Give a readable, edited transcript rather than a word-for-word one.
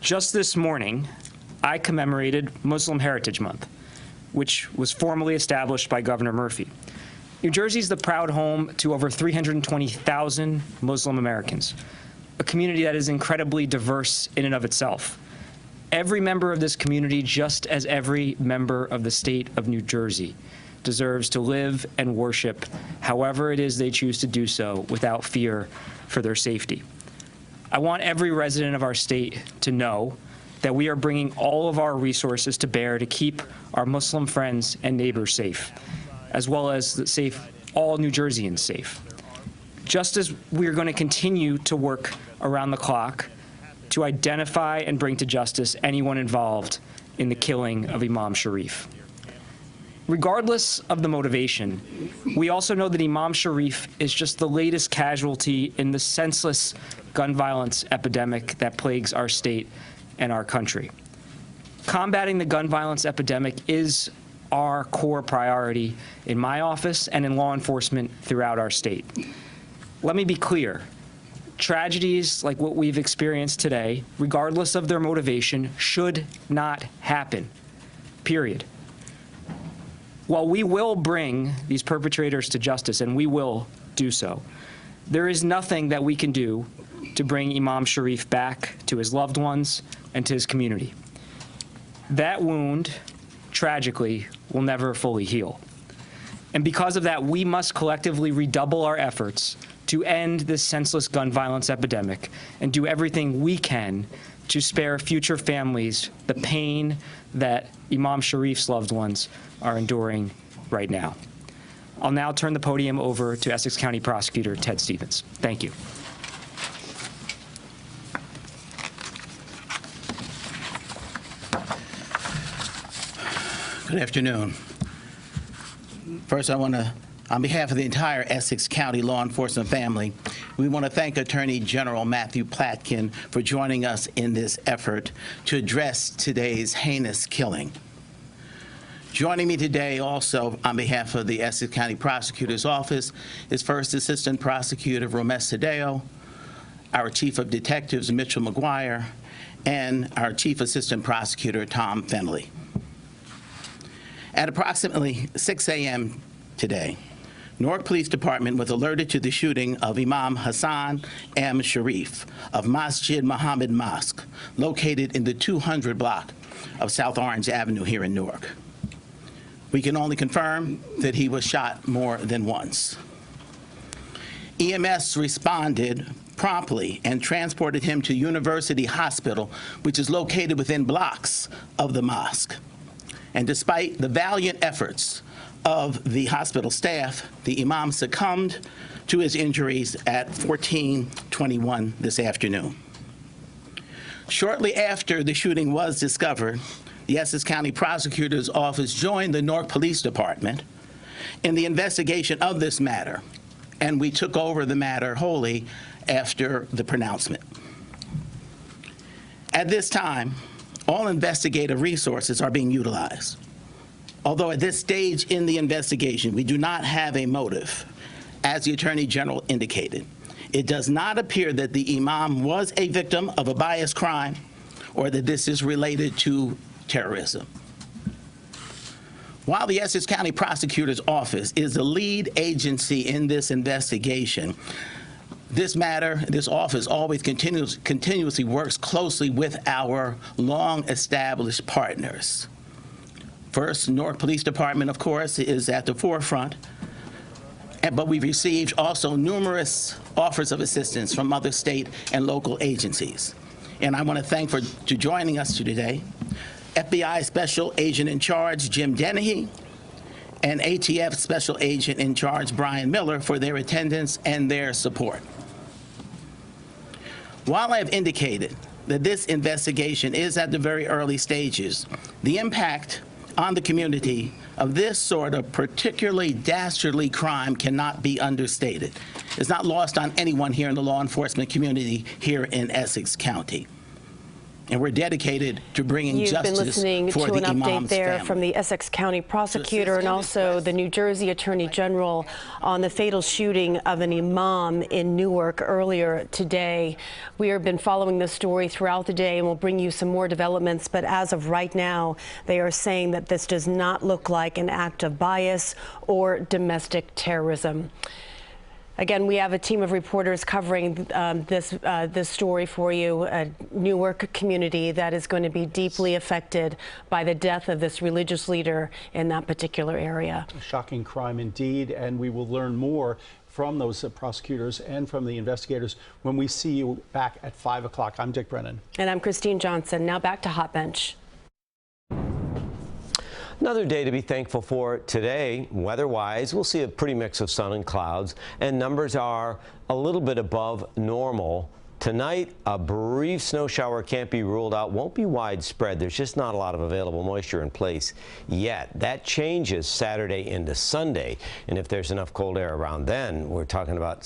Just this morning, I commemorated Muslim Heritage Month, which was formally established by Governor Murphy. New Jersey is the proud home to over 320,000 Muslim Americans, a community that is incredibly diverse in and of itself. Every member of this community, just as every member of the state of New Jersey, deserves to live and worship however it is they choose to do so without fear for their safety. I want every resident of our state to know that we are bringing all of our resources to bear to keep our Muslim friends and neighbors safe, as well as all New Jerseyans safe. Just as we are going to continue to work around the clock to identify and bring to justice anyone involved in the killing of Imam Sharif. Regardless of the motivation, we also know that Imam Sharif is just the latest casualty in the senseless gun violence epidemic that plagues our state and our country. Combating the gun violence epidemic is our core priority in my office and in law enforcement throughout our state. Let me be clear. Tragedies like what we've experienced today, regardless of their motivation, should not happen, period. While we will bring these perpetrators to justice, and we will do so, there is nothing that we can do to bring Imam Sharif back to his loved ones and to his community. That wound, tragically, will never fully heal. And because of that, we must collectively redouble our efforts to end this senseless gun violence epidemic and do everything we can to spare future families the pain that Imam Sharif's loved ones are enduring right now. I'll now turn the podium over to Essex County Prosecutor Ted Stevens. Thank you. Good afternoon. First, I want to, on behalf of the entire Essex County law enforcement family, we want to thank Attorney General Matthew Platkin for joining us in this effort to address today's heinous killing. Joining me today also on behalf of the Essex County Prosecutor's Office is First Assistant Prosecutor Romes Tadeo, our Chief of Detectives Mitchell McGuire, and our Chief Assistant Prosecutor Tom Fenley. At approximately 6 a.m. today, Newark Police Department was alerted to the shooting of Imam Hassan M. Sharif of Masjid Muhammad Mosque, located in the 200 block of South Orange Avenue here in Newark. We can only confirm that he was shot more than once. EMS responded promptly and transported him to University Hospital, which is located within blocks of the mosque. And despite the valiant efforts of the hospital staff, the imam succumbed to his injuries at 14:21 this afternoon. Shortly after the shooting was discovered, the Essex County Prosecutor's Office joined the Newark Police Department in the investigation of this matter, and we took over the matter wholly after the pronouncement. At this time, all investigative resources are being utilized. Although at this stage in the investigation, we do not have a motive, as the Attorney General indicated. It does not appear that the imam was a victim of a biased crime or that this is related to terrorism. While the Essex County Prosecutor's Office is the lead agency in this investigation, this office always continuously works closely with our long-established partners. First, Newark Police Department, of course, is at the forefront, but we've received also numerous offers of assistance from other state and local agencies. And I want to thank for joining us today, FBI Special Agent in Charge Jim Dennehy and ATF Special Agent in Charge Brian Miller for their attendance and their support. While I have indicated that this investigation is at the very early stages, the impact on the community of this sort of particularly dastardly crime cannot be understated. It's not lost on anyone here in the law enforcement community here in Essex County. and we're dedicated to bringing You've justice been listening for to the an update imam's there family. from the Essex County prosecutor and also the New Jersey Attorney General on the fatal shooting of an imam in Newark earlier today. We have been following this story throughout the day and we'll bring you some more developments, but as of right now, they are saying that this does not look like an act of bias or domestic terrorism. Again, we have a team of reporters covering this story for you, a Newark community that is going to be deeply affected by the death of this religious leader in that particular area. A shocking crime indeed, and we will learn more from those prosecutors and from the investigators when we see you back at 5 o'clock. I'm Dick Brennan. And I'm Christine Johnson. Now back to Hot Bench. Another day to be thankful for today. Weather-wise, we'll see a pretty mix of sun and clouds, and numbers are a little bit above normal. Tonight, a brief snow shower can't be ruled out. Won't be widespread. There's just not a lot of available moisture in place yet. That changes Saturday into Sunday, and if there's enough cold air around then, we're talking about